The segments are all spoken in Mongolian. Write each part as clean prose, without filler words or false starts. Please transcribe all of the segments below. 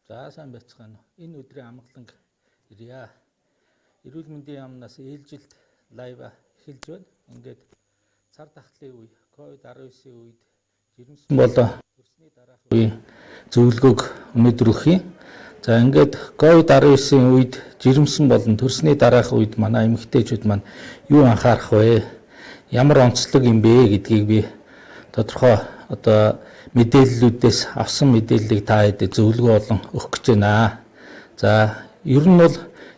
За сайн байцгаана уу. Энэ өдрийн амгаланг ирье. Эрүүл мэндийн яамнаас ээлжилт лайв эхэлж байна. Ингээд цар тахлын үе, COVID-19 үед жирэмсэн болоо төрсний дараах үеийн зөвлөгөөг өнөөдөр өгье. За ингээд COVID-19 үед жирэмсэн болон төрсний дараах үед манай эмэгтэйчүүд маань юу анхаарах вэ? Ямар онцлог юм бэ гэдгийг би тодорхой мэдээллүүдээс авсан мэдээллийг та хэдэд зөвлөгөө болон өгөх гэж байна. За ер нь бол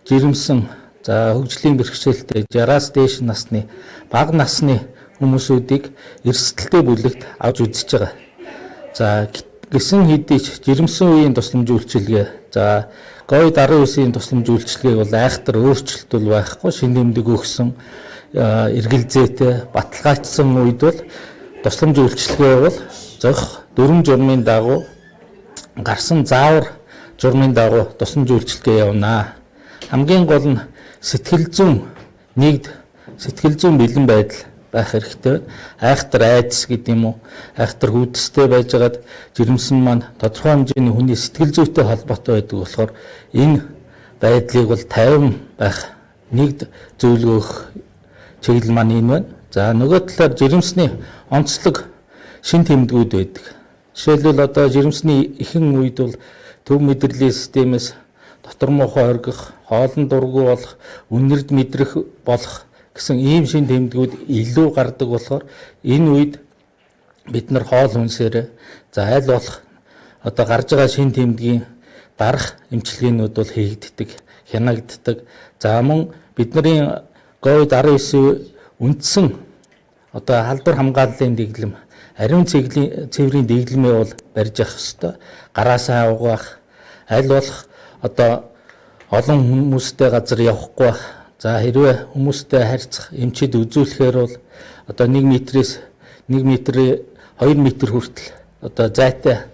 жирэмсэн хөгжлийн бэрхшээлтэй 60-аас дээш насны бага насны хүмүүсүүдийг эрсдэлтэй бүлэгт авч үзэж байгаа. За гисэн хэдий ч жирэмсэн үеийн тусламж үйлчилгээ COVID-19-ийн тусламж үйлчилгээг бол айхтар өөрчлөлт бол байхгүй, шин тэмдэг өгсөн эргэлзээтэй баталгаажсан үед бол тусламж үйлчилгээ бол зохих 4 журмын дагуу гарсан заавар журмын дагуу тусламж үйлчилгээ явна. Хамгийн гол нь сэтгэл зүйн бэлэн байдал байх хэрэгтэй. Айхтар айдас гэдэг юм уу, айхтар хүдстэй байжгаад жирэмсэн маань тодорхой хэмжээний хүний сэтгэл зүйтэй холбоотой байдаг болохоор энэ байдлыг бол 50 байх нэгд зөвлөгөө өгөх чиглэл маань энэ байна. За нөгөө талаар жирэмсний онцлог шин тэмдгүүд байдаг. Жишээлбэл жирэмсний ихэнх үед бол төв мэдрэлийн системээс дотор муухай оргих, хоолн дургүй болох, үнэрд мэдрэх болох гэсэн ийм шин тэмдгүүд илүү гардаг болохоор энэ үед бид нар хоол хүнсээр аль болох гарч байгаа шин тэмдгийн дарах эмчилгээнүүд бол хийгддэг, хянагддаг. За мөн бидний COVID-19 үндсэн халдвар хамгааллын дэглэм, ариун цэврийн дэглэмээ бол барьж явах ёстой. Гараасаа угаах, аль болох олон хүмүүстэй газар явахгүй байх. За хэрвээ хүмүүстэй харьцах эмчид үзүүлэхээр бол 1 метрээс 1 метрээ 2 метр хүртэл зайтай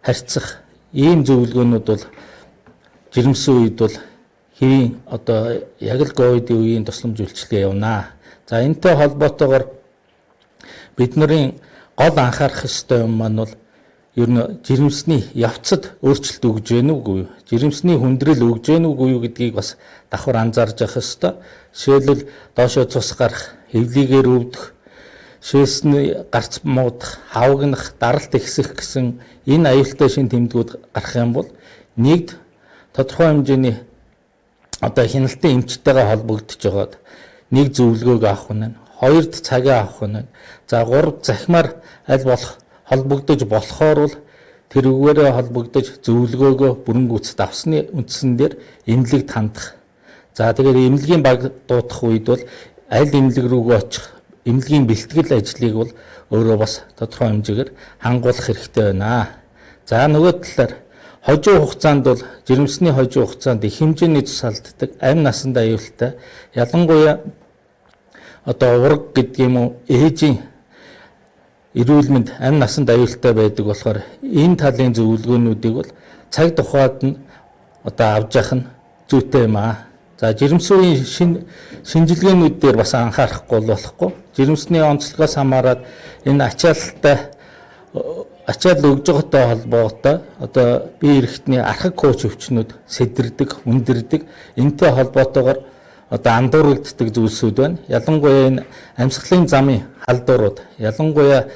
харьцах ийм зөвлөгөөнүүд бол жирэмсэн үед бол хэвийн яг л ковидын үеийн тусламж үйлчилгээ явна. За энэтэй холбоотойгоор бидний гол анхаарах ёстой юм маань бол ер нь жирэмсний явцад өөрчлөлт өгж гэнэ үгүй юу? Жирэмсний хүндрэл өгж гэнэ үгүй юу гэдгийг бас давхар анзаарж явах ёстой. Жишээлбэл доошоо цус гарах, хэвлийгээр өвдөх, шээсний гарц муудах, хавгнах, даралт ихсэх гэсэн энэ аюултай шин тэмдгүүд гарах юм бол нэгд тодорхой хэмжээний хяналтын эмчтэйгээ холбогдож байгаад нэг зөвлөгөөг авах нь, хоёрд цагаа авах нь, за гуравд захимаар аль болох холбогдож болохоор бол тэрүүгээрээ холбогдож зөвлөгөөгөө бүрэн гүйцэд авсны үндсэн дээр эмнэлэгт хандах. За тэгээд эмнэлгийн баг дуудах үед бол аль эмнэлэг рүүгээ очих, эмнэлгийн бэлтгэл ажлыг бол өөрөө бас тодорхой хэмжээгээр хангуулах хэрэгтэй байна. За нөгөө талаар хожуу хугацаанд бол жирэмсний хожуу хугацаанд их хэмжээний цус алддаг, амь насанд аюултай. Ялангуяа ураг гэдэг юм уу, ээжийн эрүүл мэнд амь насанд аюултай байдаг болохоор энэ талын зөвлөгөөнүүдийг бол цаг тухайд нь авч явах нь зүйтэй юм аа. За жирэмсэн үеийн шинжилгээнүүд дээр бас анхаарахгүй болохгүй. Жирэмсний онцлогоос хамаарат энэ ачаал өгж байгаатай холбоотой бие эрхтний архаг кууч өвчнүүд сэдэрдэг, үндэрдэг. Энэтэй холбоотойгоор андуурагддаг зүйлсүүд байна. Ялангуяа энэ амьсгалын замын халдварууд, ялангуяа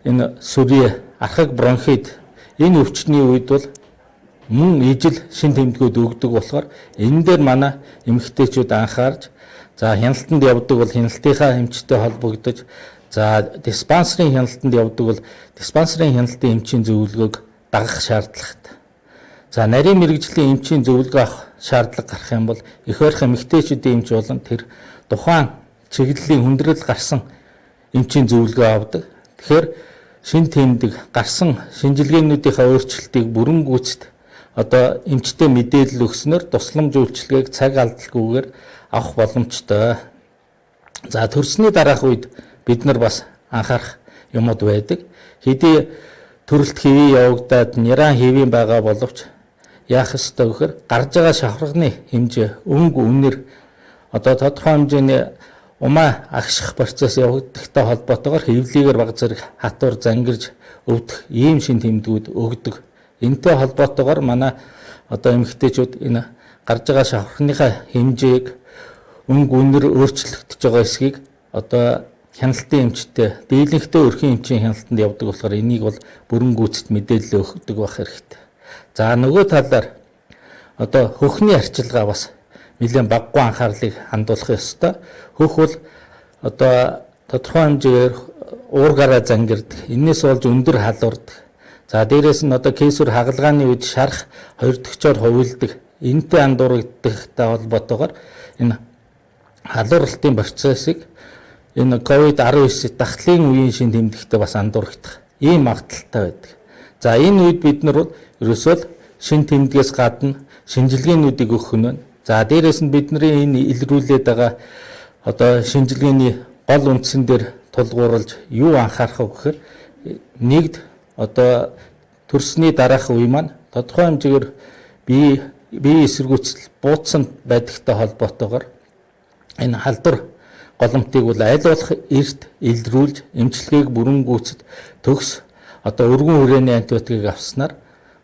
энэ сүрье, архаг бронхит энэ өвчтний үед бол мөн ижил шин тэмдгүүд өгдөг болохоор энэ дээр манай эмэгтэйчүүд анхаарч хяналтанд явдаг бол хяналтынхаа эмчтэй холбогдож, диспансерын хяналтанд явдаг бол диспансерын хяналтын эмчийн зөвлөгөөг дагах шаардлагатай. Нарийн мэрэгжлийн эмчийн зөвлөгөө авах шаардлага гарах юм бол их ойрхон эмэгтэйчүүдийн эмч болон тэр тухайн чиглэлийн хүндрэл гарсан эмчийн зөвлөгөө авдаг. Тэгэхээр шин тэмдэг гарсан шинжилгээнүүдийнхээ өөрчлөлтийг бүрэн гүйцэд эмчтэй мэдээлэл өгснөөр тусламж үйлчилгээг цаг алдалгүйгээр авах боломжтой. За төрсний дараах үед бид нар бас анхаарах юмуд байдаг. Хэдий төрөлт хэвээ явагдаад няран хэвийн байгаа боловч яах ёстой гэхээр гарч байгаа шавхрагны хэмжээ, өнгө, үнэр тодорхой хэмжээний умаа агших процесс явагдахтай холбоотойгоор хэвлийгээр баг зэрэг хатвар зангирж өвдөх ийм шин тэмдгүүд өгдөг. Энэтэй холбоотойгоор манай одоо эмэгтэйчүүд энэ гарч байгаа шавхарныхаа хэмжээг өнгө үнэр өөрчлөгдөж байгаа эсхийг одоо хяналтын эмчтэй, дийлэнхтэй өрхийн эмчийн хяналтанд явдаг болохоор энийг бол бүрэн гүйцэд мэдээлэл өгдөг байх хэрэгтэй. За нөгөө талаар одоо хөхний арчилгаа бас нэлээд баггүй анхаарлыг хандуулах ёстой. Хөх бол одоо тодорхой хэмжээгээр уургаараа зангирдаг. Энээс болж өндөр халуурдаг. За дээрэс нь одоо кейсүр хагалгааны үед шарах хоёр дэгчээр хувилдаг. Энэтэй андуурагдахтай холбоотойгоор энэ халууралтын процессыг энэ COVID-19 дахлын үеийн шин тэмдэгтээ бас андуурагдах ийм магадaltaй байдаг. За энэ үед бид нар ерөөсөө шин тэмдгээс гадна шинжилгээнүүдийг өгөх нь. За дээрэс нь бидний энэ илрүүлээд байгаа одоо шинжилгээний гол үндсэн дээр тулгуурлаж юу анхаарах вэ гэхээр нэгд одоо төрсний дараах үе маань тодорхой хэмжээгээр бие эсэргүүцэл буудсан байдагтай холбоотойгоор энэ халдвар голомтыг бол аль болох эрт илрүүлж эмчилгээг бүрэн гүйцэд төгс одоо өргөн хүрээний антибиотикийг авснаар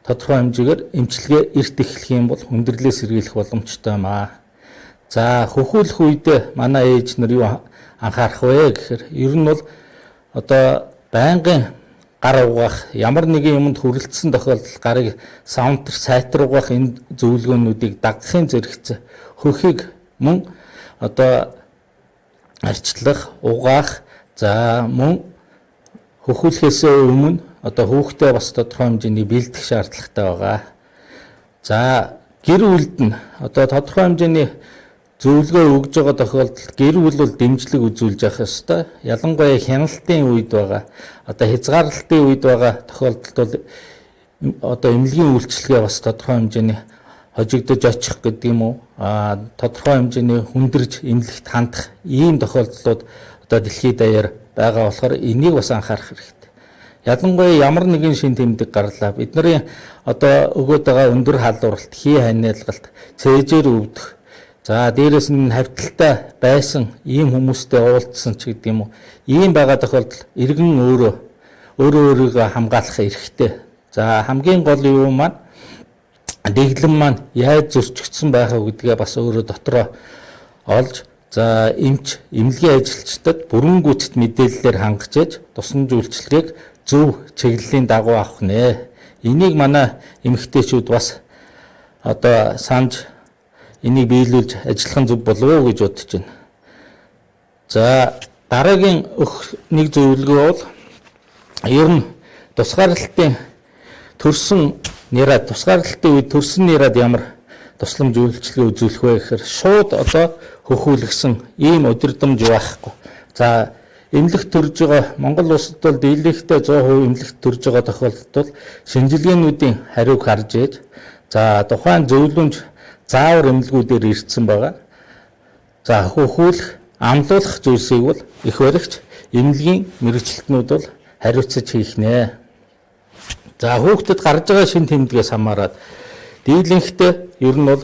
тодорхой хэмжээгээр эмчилгээ эрт эхлэх юм бол хүндрэлээс сэргийлэх боломжтой юм аа. За хөхүүлэх үедээ манай ээж нар юу анхаарах вэ гэхээр ер нь бол одоо байнгын гар угаах ямар нэгэн юмд хүрэлцсэн тохиолдолд гарыг саунтер сайтруулах энэ зөвлөгөөнүүдийг дагахын зэрэгцээ хөхийг мөн одоо арчлах, угаах, за мөн хөхүүлэхээс өмнө одоо хүүхдээ бас тодорхой хэмжээний бэлдэх шаардлагатай байгаа. За гэр бүлд нь одоо тодорхой хэмжээний зөвлөгөө өгж байгаа тохиолдолд гэр бүл бол дэмжлэг үзүүлж явах ёстой. Ялангуяа хяналтын үед байгаа, одоо хязгаарлалтын үед байгаа тохиолдолд бол одоо эмнэлгийн үйлчилгээ бас тодорхой хэмжээний хожигдож очих гэдэг юм уу? Тодорхой хэмжээний хүндэрж эмнэлэгт хандах ийм тохиолдлууд одоо дэлхийд даяар байгаа болохоор энийг бас анхаарах хэрэгтэй. Ялангуяа ямар нэгэн шин тэмдэг гарлаа бидний одоо өгөөд байгаа өндөр халууралт, хий ханиалгалт, цээжээр өвдөх. За дээрэс нь хавталтай байсан ийм хүмүүстэй уулзсан ч гэдэг юм уу. Ийм байгаа тохиолдолд иргэн өөрийгөө хамгаалах эрхтэй. За хамгийн гол юу маань дэглэм маань яаж зөрчигдсөн байх вэ гэдгээ бас өөрөө дотроо олж за эмнэлгийн ажилчдад бүрэн гүйцэд мэдээллээр хангаж ээж тусламж үйлчилгээг зөв чиглэлийн дагуу авах нэ. Энийг манай эмэгтэйчүүд бас одоо санаж энийг биелүүлж ажиллах зөв болов уу гэж бодож байна. За дараагийн нэг зөвлөгөө бол ер нь тусгаарлалтын үед төрсөн нэрад ямар тусламж үйлчилгээ үзүүлэх вэ гэхээр шууд одоо хөхүүлгсэн ийм удирдамж байхгүй. За эмнэлэгт төрж байгаа Монгол улсад бол дийлэнхтэй 100% эмнэлэгт төрж байгаа тохиолдолд бол шинжилгээнүүдийн хариуг харж ээж за тухайн зөвлөмж заавар эмнэлгүүдээр ирсэн байгаа. За хөхүүлэх, амлуулах зүйлсийг бол их баригч эмнэлгийн мэрэгчлэтнүүд бол хариуцаж хийх нэ. За хүүхдэд гарч байгаа шин тэмдгээс хамаарат дийлэнхтэй ер нь бол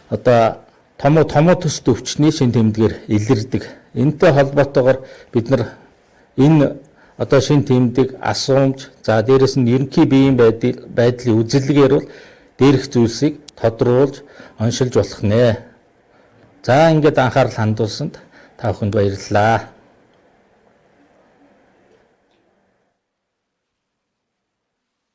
одоо томоо төс төвчний шин тэмдгээр илэрдэг. Энэтэй холбоотойгоор бид нар энэ одоо шин тэмдэг асуумж за дээрэс нь ерөнхий биеийн байдлын үзэлгээр бол дээрх зүйлсийг тодруулж оншилж болох нэ. За ингээд анхаарал хандуулсанд та бүхэнд баярлалаа.